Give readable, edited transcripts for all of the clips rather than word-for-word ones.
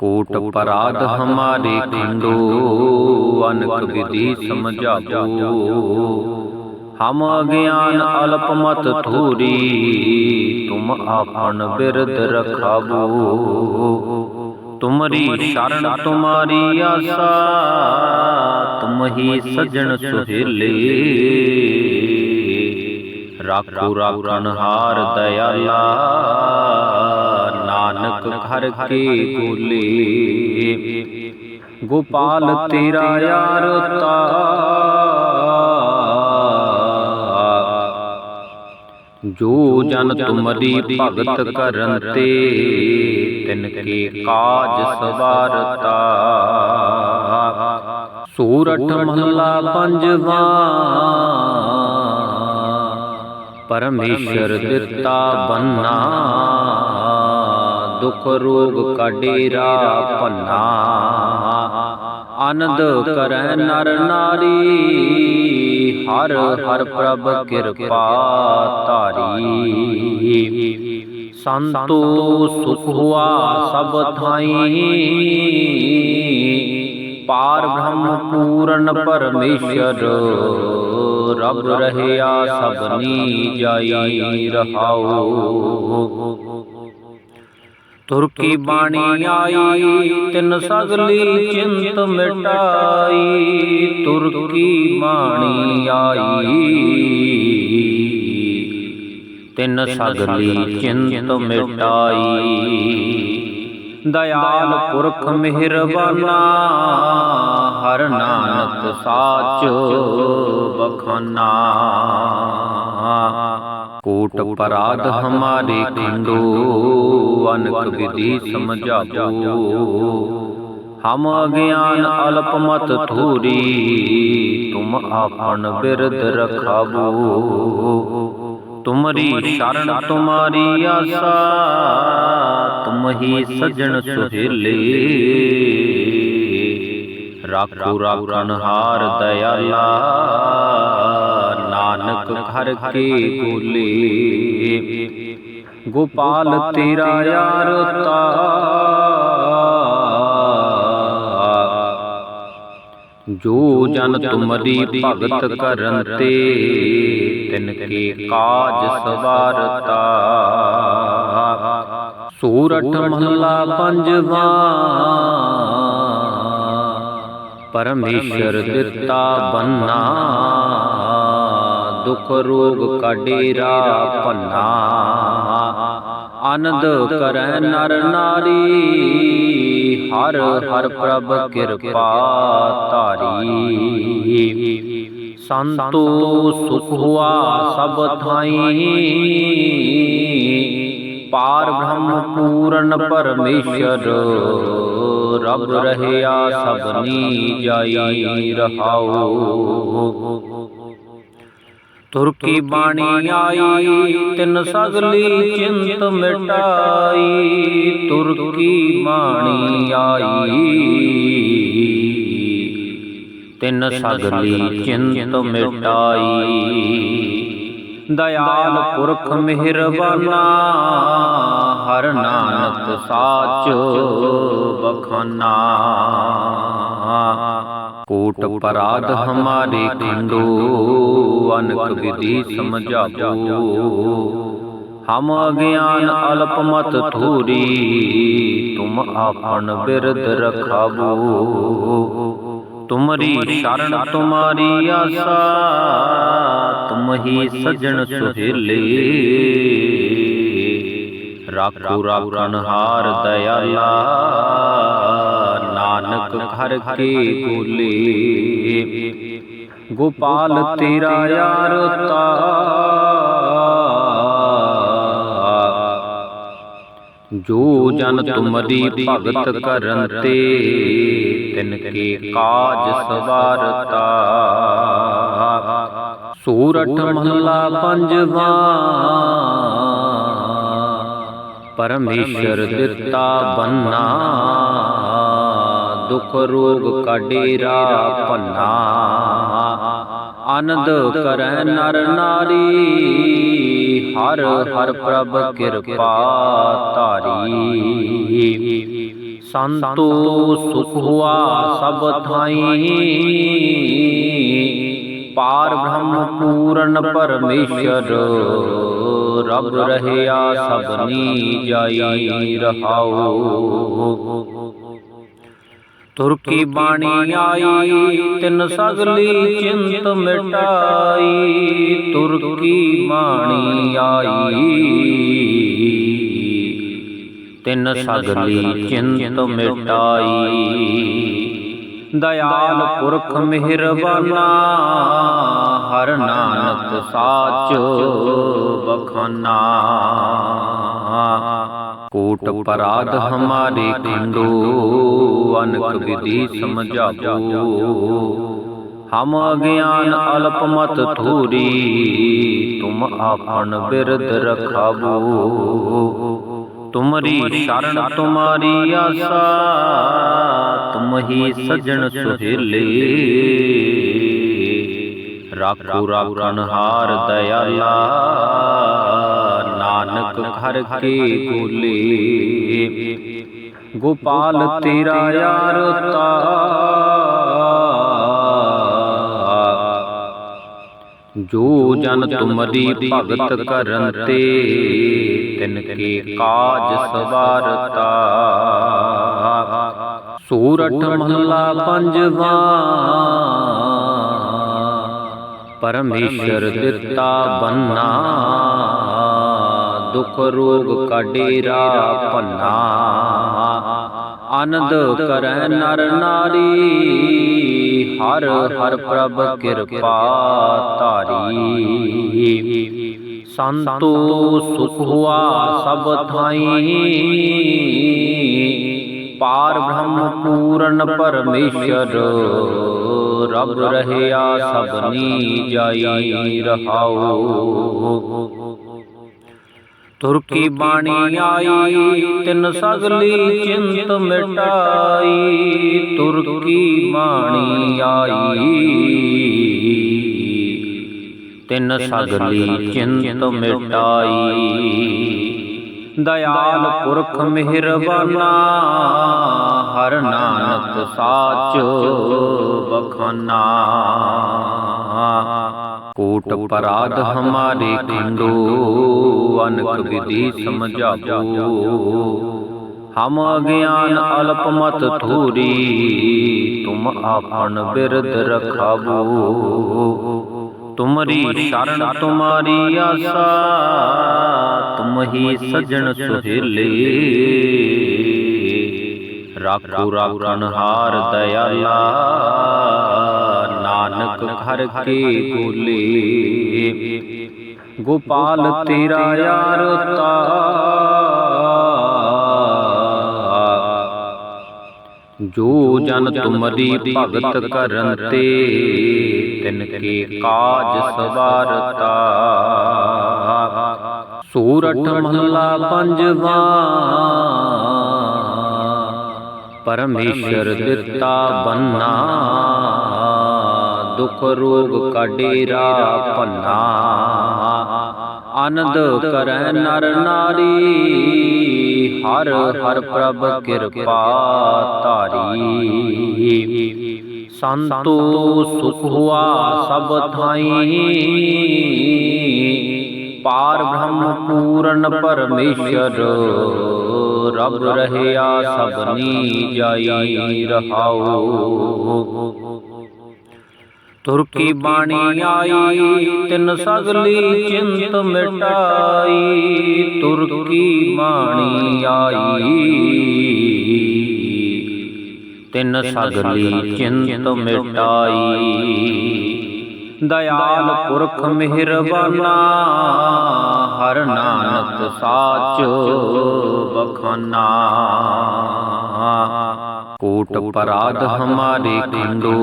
Coat पराध हमारे खंडो अनक विधि समझाबो। हम अज्ञान अल्प मत थोरी तुम आपन बिरद रखाबो। तुमरी शरण तुम्हारी आशा तुम ही सजन सुहेले। राखो राखनहार दयाला नानक घर के गोले। गोपाल तेरा यार जो जन तुमरी भगत करते तिनके काज सवारता। सूरठ महला पंजवा परमेश्वर दिता बन्ना। दुख रोग का डेरा पन्ना। आनंद करे नर नारी हर हर प्रभ कृपा तारी। संतो सुख हुआ सब थाई पार ब्रह्म पूर्ण परमेश्वर। रब रहया सबनी जाई रहाओ। तुर की बाणी आई तिन सगली चिंत मिटाई। तुर की बाणी आई तिन सगली चिंत मिटाई। दयाल पुरख मेहरबाना हर नानक साच बखाना। कोट पराध हमारे खंडो अनक विधि समझाबो। हम अज्ञान अल्प मत थोरी तुम आपन बिरद रखाबो। तुमरी शरण तुम्हारी आशा तुम ही सजन सुहेले। राखो राखनहार दयाला नानक घर के गोले। गोपाल तेरा यार जो जन तुमरी भगत करते तिनके काज सवारता। सूरठ महला पंजवा परमेश्वर दिता बन्ना। दुख रोग का डेरा पन्ना। आनंद करे नर नारी हर हर प्रभ कृपा तारी। संतो सुख हुआ सब थाई पार ब्रह्म पूर्ण परमेश्वर। रब रहया सबनी जाई रहाओ। तुर की बाणी आई तिन सगली चिंत मिटाई। तुर की बाणी आई तिन सगली चिंत मिटाई। दयाल पुरख मेहरबाना हर नानक साच बखाना। कोट पराध हमारे खंडो अनक विधि समझाबो। हम अज्ञान अल्प मत थोरी तुम आपन बिरद रखाबो। तुमरी शरण तुम्हारी आशा तुम ही सजन सुहेले। राखो राखनहार दयाला नानक घर के गोले। गोपाल तेरा यार जो जन तुमरी भगत करते तिनके काज सवारता। सूरठ महला पंजवा परमेश्वर दिता बन्ना। दुख रोग का डेरा पन्ना। आनंद करे नर नारी हर हर प्रभ कृपा तारी। संतो सुख हुआ सब थाई, पार ब्रह्म पूरन परमेश्वर, रब रहया सबनी जाई रहाओ। तुर की बाणी आई तिन सगली चिंत मिटाई, तुर की बाणी आई तिन सगली चिंत मिटाई। दयाल पुरख मेहरबाना, हर नानक साच बखाना। कोट पराध हमारे खंडो, अनक विधि समझाबो। हम अज्ञान अल्प मत थोरी, तुम आपन बिरद रखाबो। तुमरी शरण तुम्हारी आशा, तुम ही सजन सुहेले। राखो राखनहार दयाला, नानक घर के बोले। गोपाल तेरा यार जो जन तुमरी भगत करते, तिनके काज सवारता। सूरठ महला पंजवा, परमेश्वर दिता बन्ना। दुख रोग का डेरा पन्ना, आनंद करे नर नारी। हर हर प्रभ कृपा तारी। संतो सुख हुआ सब थाई, पार ब्रह्म पूरन परमेश्वर, रब रहया सबनी जाई रहाओ। तुर की बाणी आई तिन सगली चिंत मिटाई, तुर की बाणी आई तिन सगली चिंत मिटाई। दयाल पुरख मेहरबाना, हर नानक साच बखाना। कोट पराध हमारे खंडो, अनक विधि समझाबो। हम अज्ञान अल्प मत थोरी, तुम आपन बिरद रखाबो। तुमरी शरण तुम्हारी आशा, तुम ही सजन सुहेले। राखो राखनहार दयाला, नानक घर के बोले। गोपाल तेरा यार जो जन तुमरी भगत करते, तिनके काज सवारता। सूरठ महला पंजवा, परमेश्वर दिता बन्ना। दुख रोग का डेरा पन्ना, आनंद करे नर नारी। हर हर प्रभ कृपा तारी। संतो सुख हुआ सब थाई, पार ब्रह्म पूरन परमेश्वर, रब रहया सबनी जाई रहाओ। तुर की बाणी आई तिन सगली चिंत मिटाई, तुर की बाणी आई तिन सगली चिंत मिटाई। दयाल पुरख मेहरबाना, हर नानक साच बखाना। कोट पराध हमारे खंडो,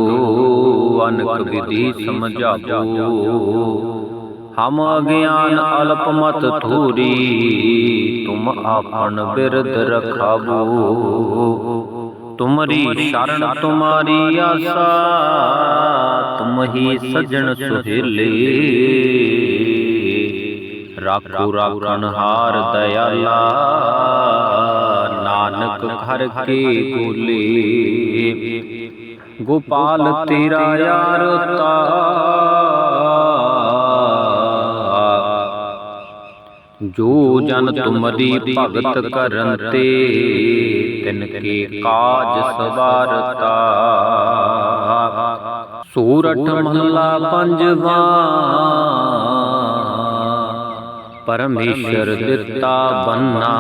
अनक विधि समझाबो। हम अज्ञान अल्प मत थोरी, तुम आपन बिरद रखाबो। तुमरी शरण तुम्हारी आशा, तुम ही सजन सुहेले। राखो राखनहार दयाला, नानक घर के गोले। गोपाल तेरा यार जो जन तुमरी भगत करन ते तिनके काज सवारता। सूरठ महला पंजवा परमेश्वर दिता बन्ना।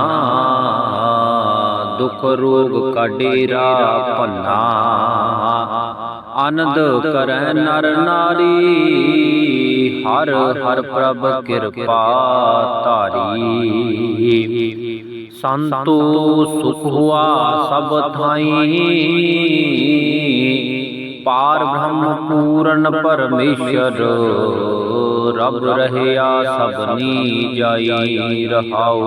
दुख रोग का डेरा पन्ना। आनंद करै नर नारी हर हर प्रभ कृपा तारी। संतो सुख हुआ सब थाई पार ब्रह्म पूर्ण परमेश्वर। रब रहया सबनी जाई रहाओ।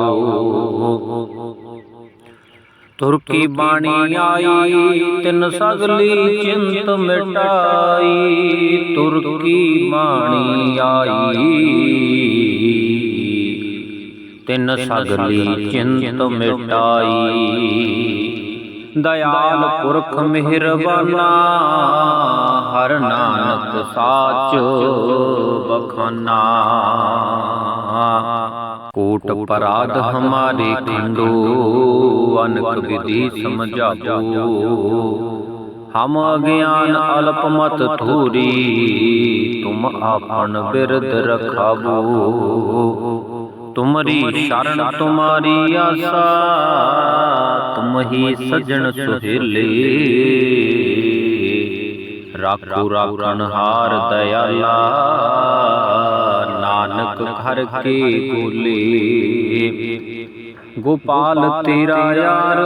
तुर की बाणी आई तिन सगली चिंत मिटाई। तुर की बाणी आई तिन सगली चिंत मिटाई। दयाल पुरख मेहरबाना हर नानक साच बखाना। कोट पराध हमारे खंडो अनक विधि समझाबो। हम अज्ञान अल्प मत थोरी तुम आपन बिरद रखाबो। तुमरी शरण तुम्हारी आशा तुम ही सजन सुहेले। राखो राखनहार दयाला नानक घर के गोले। गोपाल तेरा यार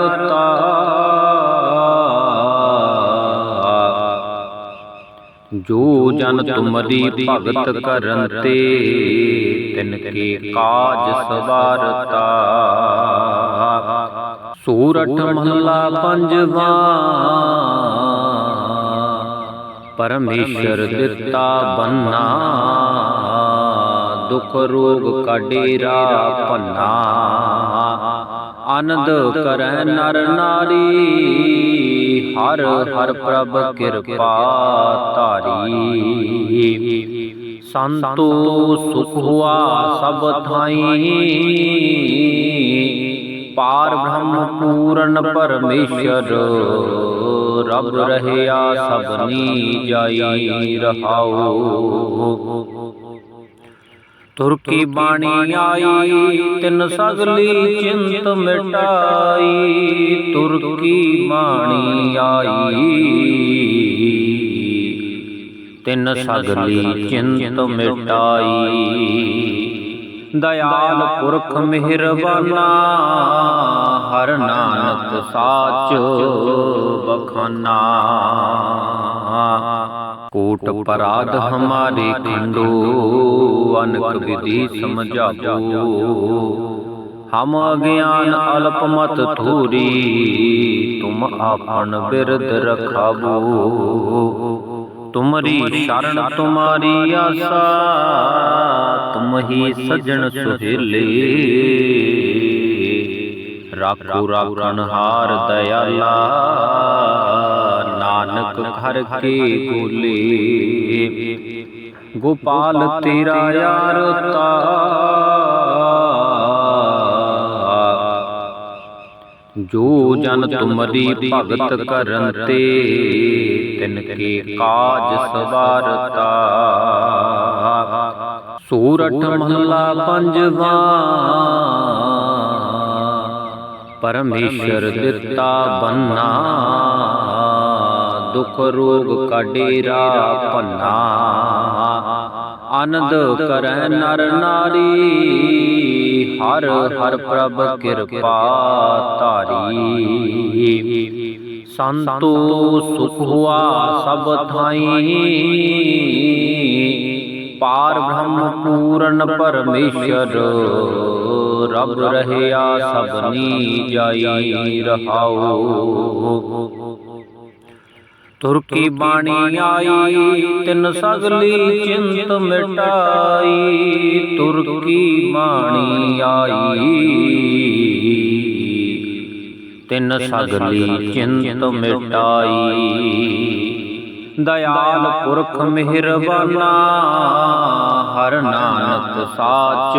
जो जन तुमरी भगत करन ते तिनके काज सवारता। सूरठ महला पंजवा परमेश्वर दिता बन्ना। दुख रोग का डेरा पन्ना। आनंद करै नर नारी हर हर प्रभ कृपा तारी। संतो सुख हुआ सब थाई पार ब्रह्म पूर्ण परमेश्वर। रब रहया सबनी जाई रहाओ। तुर की बाणी आई तिन सगली चिंत मिटाई। तुर की बाणी आई तिन सगली चिंत मिटाई। दयाल पुरख मेहरबाना हर नानक साच बखाना। कोट पराध हमारे खंडो अनक विधि समझाबो। हम अज्ञान अल्प मत थोरी तुम आपन बिरद रखाबो। तुमरी शरण तुम्हारी आशा तुम ही सजन सुहेले। राखो राखनहार दयाला नानक घर के गोले। गोपाल तेरा यार जो जन तुमरी भगत करन ते तिनके काज सवारता। सूरठ महला पंजवा परमेश्वर दिता बन्ना। दुख रोग का डेरा पन्ना। आनंद करै नर नारी हर हर प्रभ कृपा तारी। संतो सुख हुआ सब थाई पार ब्रह्म पूर्ण परमेश्वर। रब रहया सबनी जाई रहाओ। तुर की बाणी आई तिन सगली चिंत मिटाई। तुर की बाणी आई तिन सगली चिंत मिटाई। दयाल पुरख मेहरबाना हर नानक साच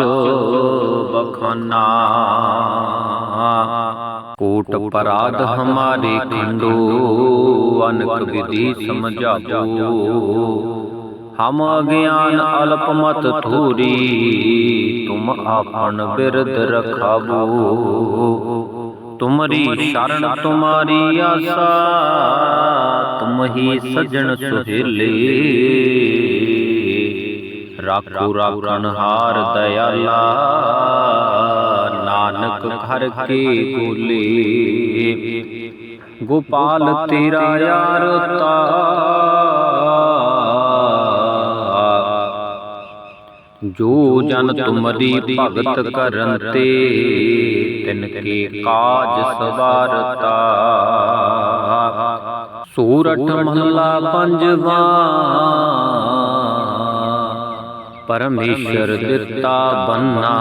बखाना। कोट पराध हमारे खंडो अनक विधि समझाबो। हम अज्ञान अल्प मत थोरी तुम आपन बिरद रखाबो। तुमरी शरण तुम्हारी आशा तुम ही सजन सुहेले। राखो राखनहार दयाला नानक घर के बोले। गोपाल तेरा यार जो जन तुमरी भगत करते तिनके काज सवारता। सूरठ महला पंजवा परमेश्वर दिता बन्ना।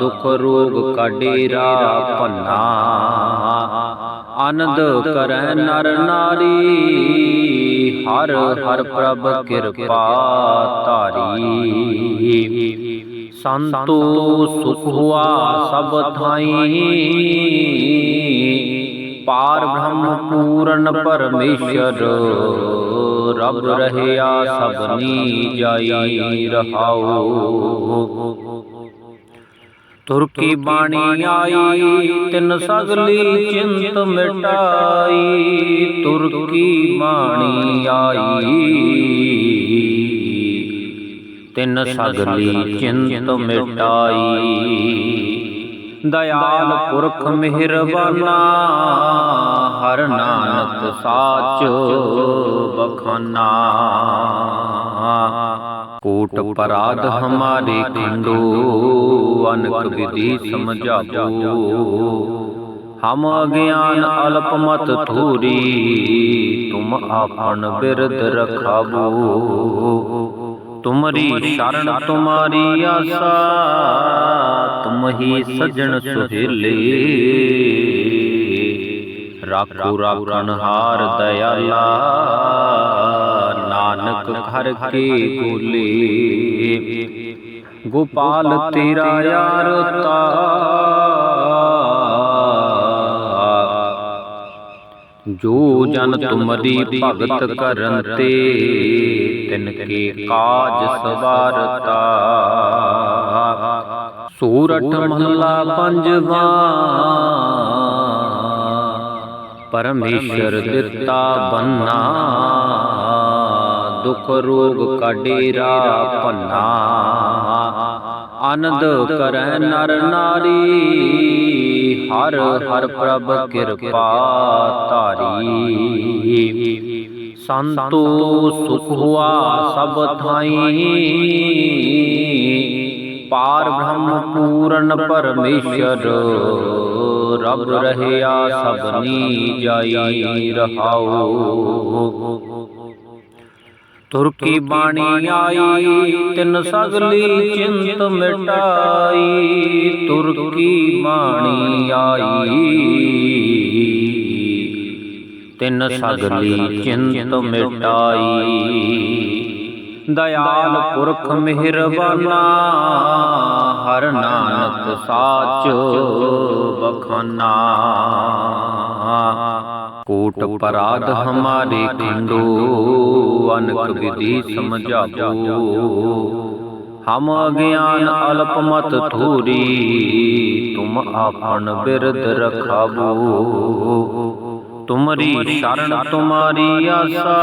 दुख रोग का डेरा पन्ना। आनंद करे नर नारी हर हर प्रभ कृपा तारी। संतो सुख हुआ सब थाई पार ब्रह्म पूर्ण परमेश्वर। रब रहया सबनी जाई रहाओ। तुर की बाणी आई तिन सगली चिंत मिटाई। तुर की बाणी आई तिन सगली चिंत मिटाई। दयाल पुरख मेहरबाना हर नानक साच बखाना। कोट पराध हमारे खंडो अनक विधि समझाबो। हम अज्ञान अल्प मत थोरी तुम आपन बिरद रखाबो। तुमरी शरण तुम्हारी आशा तुम ही सजन सुहेले। राखो राखनहार दयाला नानक घर के बोले। गोपाल तेरा यार जो जन तुमरी भगत करते तिनके काज सवारता। सूरठ महला पंजवा परमेश्वर दिता बन्ना। दुख रोग का डेरा पन्ना। आनंद करे नर नारी हर हर प्रभ कृपा तारी। संतो सुख हुआ सब थाई पार ब्रह्म पूर्ण परमेश्वर। रब रहया सबनी जाई रहाओ। तुर की बाणी आई तिन सगली चिंत मिटाई। तुर की बाणी आई तिन सगली चिंत मिटाई। दयाल पुरख मेहरबाना हर नानक साच बखाना। कोट पराध हमारे खंडो अनक विधि समझाबो। हम अज्ञान अल्प मत थोरी तुम आपन बिरद रखाबो। तुमरी शरण तुम्हारी आशा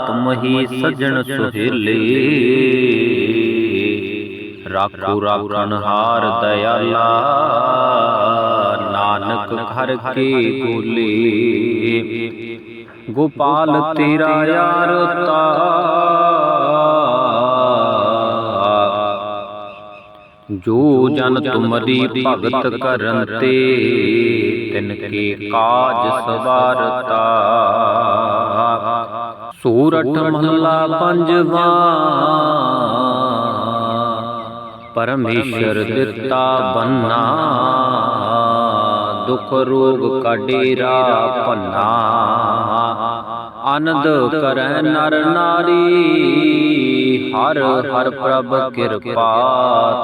तुम ही सजन सुहेले। राखो राखनहार दयाला नानक घर के बोले। गोपाल तेरा यार जो जन तुमरी भगत करते तिनके काज सवारता। सूरठ महला पंजवा परमेश्वर दिता बन्ना। दुख रोग का डेरा पन्ना। आनंद करੈ नर नारी, हर हर प्रभ कृपा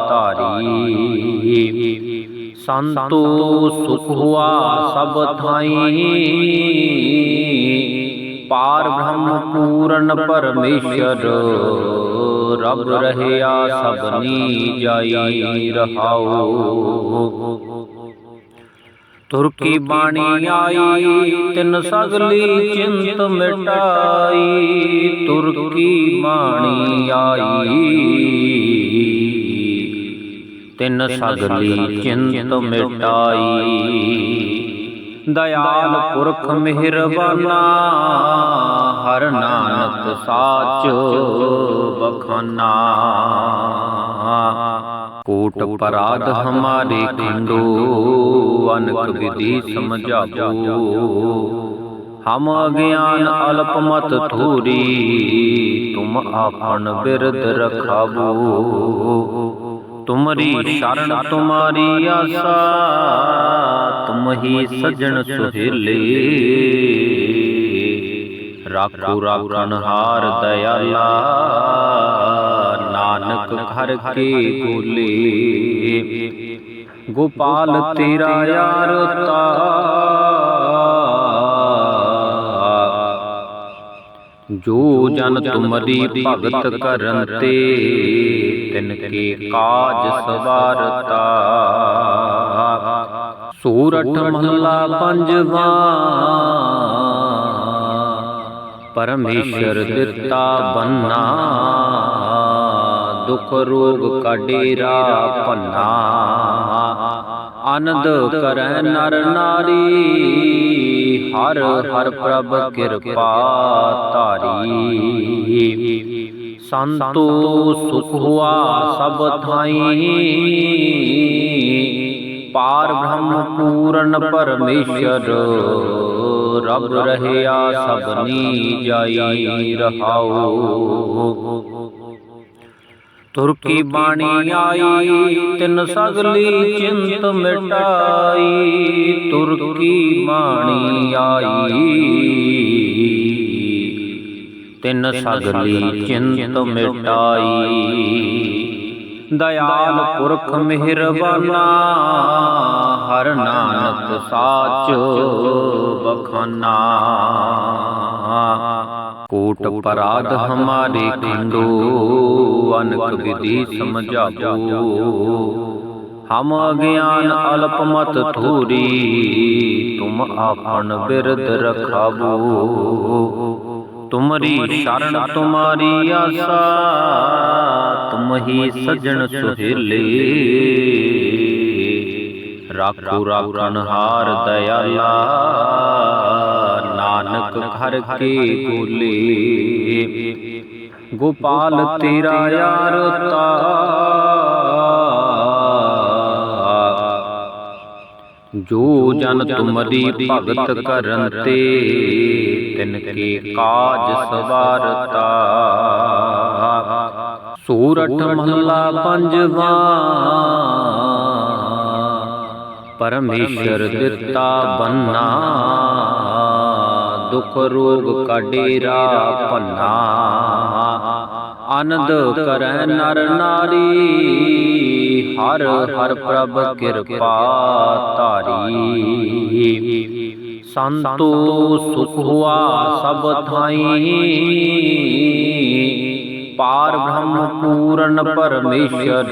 तारी। संतो सुख हुआ सब थाई, पार ब्रह्म पूर्ण परमेश्वर। रब रहया सबनी जाई रहाओ। तुर की बाणी आई, तिन सगली चिंत मिटाई। तुर की बाणी आई, तिन सगली चिंत मिटाई। दयाल पुरख मेहरबाना, हर नानक साच बखाना। कोट पराध हमारे खंडो, अनक विधि समझाबो। हम अज्ञान अल्प मत थोरी, तुम आपन बिरद रखाबो। तुमरी शरण तुम्हारी आशा, तुम ही सजन सुहेले। राखो राखनहार दयाला, नानक घर के गोले। गोपाल तेरा यार जो जन तुमरी भगत करते, तिनके काज सवारता। सूरठ महला पंजवा, परमेश्वर दिता बन्ना। दुख रोग का डेरा पन्ना। आनंद करੈ नर नारी, हर हर प्रभ कृपा तारी। संतो सुख हुआ सब थाई, पार ब्रह्म पूर्ण परमेश्वर। रब रहया सबनी जाई रहाओ। तुर की बाणी आई, तिन सगली चिंत मिटाई। तुर की बाणी आई, तिन सगली चिंत मिटाई। दयाल पुरख मेहरबाना, हर नानक साच बखाना। कोट पराध हमारे खंडो, अनक विधि समझाबो। हम अज्ञान अल्प मत थोरी, तुम आपन बिरद रखाबो। तुमरी शरण तुम्हारी आशा, तुम ही सजन सुहेले। राखो राखनहार दयाला, नानक घर के गोले। गोपाल तेरा यार जो जन तुमरी भगत करते, तिनके काज सवारता। सूरठ महला पंजवा, परमेश्वर दिता बन्ना। दुख रोग का डेरा पन्ना। आनंद करੈ नर नारी, हर हर प्रभ कृपा तारी। संतो सुख हुआ सब थाई, पार ब्रह्म पूर्ण परमेश्वर।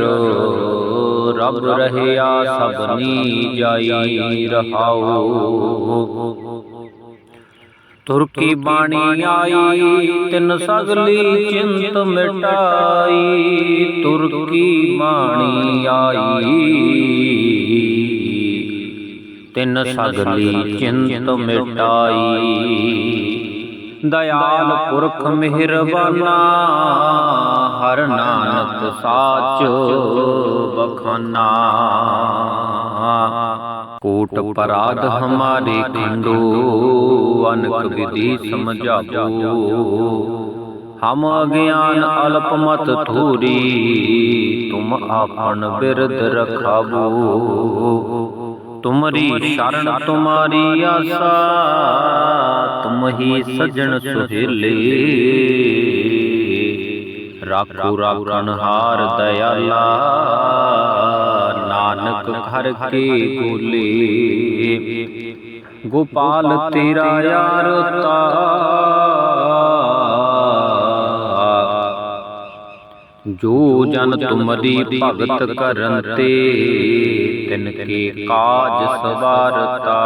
रब रहया सबनी जाई रहाओ। तुर की बाणी आई, तिन सगली चिंत मिटाई। तुर की बाणी आई, तिन सगली चिंत मिटाई। दयाल पुरख मेहरबाना, हर नानक साच बखाना। कोट पराध हमारे खंडो, अनक विधि समझाबो। हम अज्ञान अल्प मत थोरी, तुम आपन बिरद रखाबो। तुमरी शरण तुम्हारी आसा, तुम ही सजन सुहेले। राखो राखनहार दयाला, नानक घर के बोले। गोपाल तेरा यार जो जन तुमरी भगत करते, तिनके काज सवारता।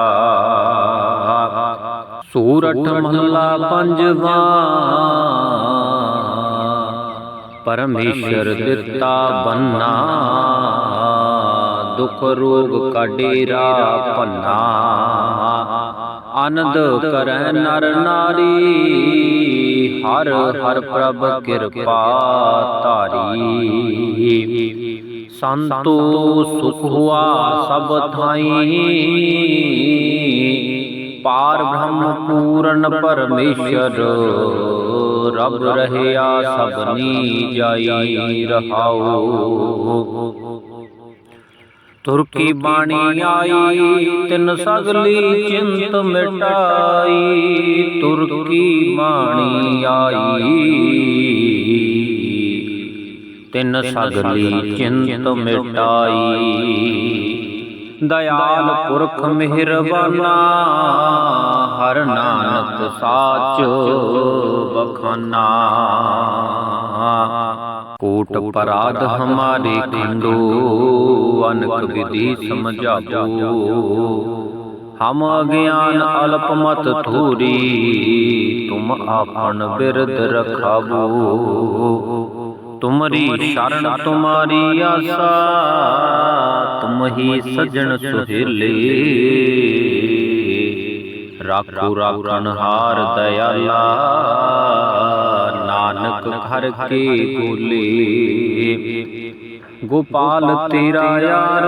सूरठ महला पंजवा, परमेश्वर दिता बन्ना। दुख रोग का डेरा पन्ना, आनंद करੈ नर नारी। हर हर प्रभ कृपा तारी। संतो सुख हुआ सब थाई, पार ब्रह्म पूर्ण परमेश्वर। रब रहया सबनी जाई रहाओ। तुर की बाणी आई, तिन सगली चिंत मिटाई। तुर की बाणी आई, तिन सगली चिंत मिटाई। दयाल पुरख मेहरबाना, हर नानक साच बखाना। कोट पराध हमारे खंडो, अनक विधि समझाबो। हम अज्ञान अल्प मत थोरी, तुम आपन बिरद रखाबो। तुमरी शरण तुम्हारी आसा, तुम ही सजन सुहेले। राखो राखनहार दयाला, नानक घर के बोले। गोपाल तेरा यार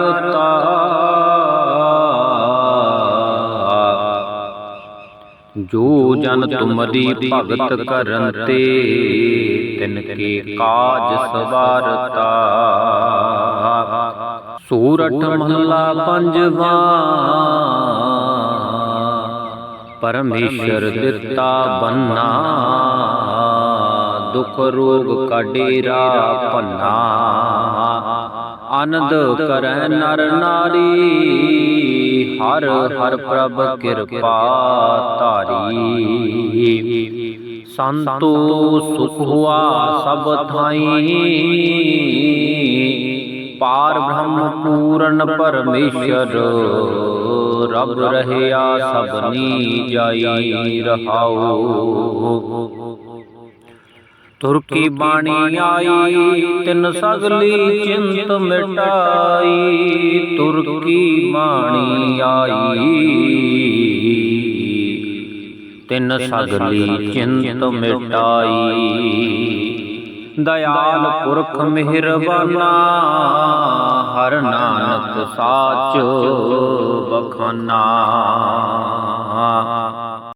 जो जन तुमरी भगत करते, तिनके काज सवारता। सूरठ महला पंजवा, परमेश्वर दिता बन्ना। दुख रोग का डेरा पन्ना, आनंद करੈ नर नारी। हर हर प्रभ कृपा तारी। संतो सुख हुआ सब थाई, पार ब्रह्म पूर्ण परमेश्वर। रब रहया सबनी जाई रहाओ। तुर की बाणी आई, तिन सगली चिंत मिटाई। तुर की बाणी आई, तिन सगली चिंत मिटाई। दयाल पुरख मेहरबाना, हर नानक साच बखाना।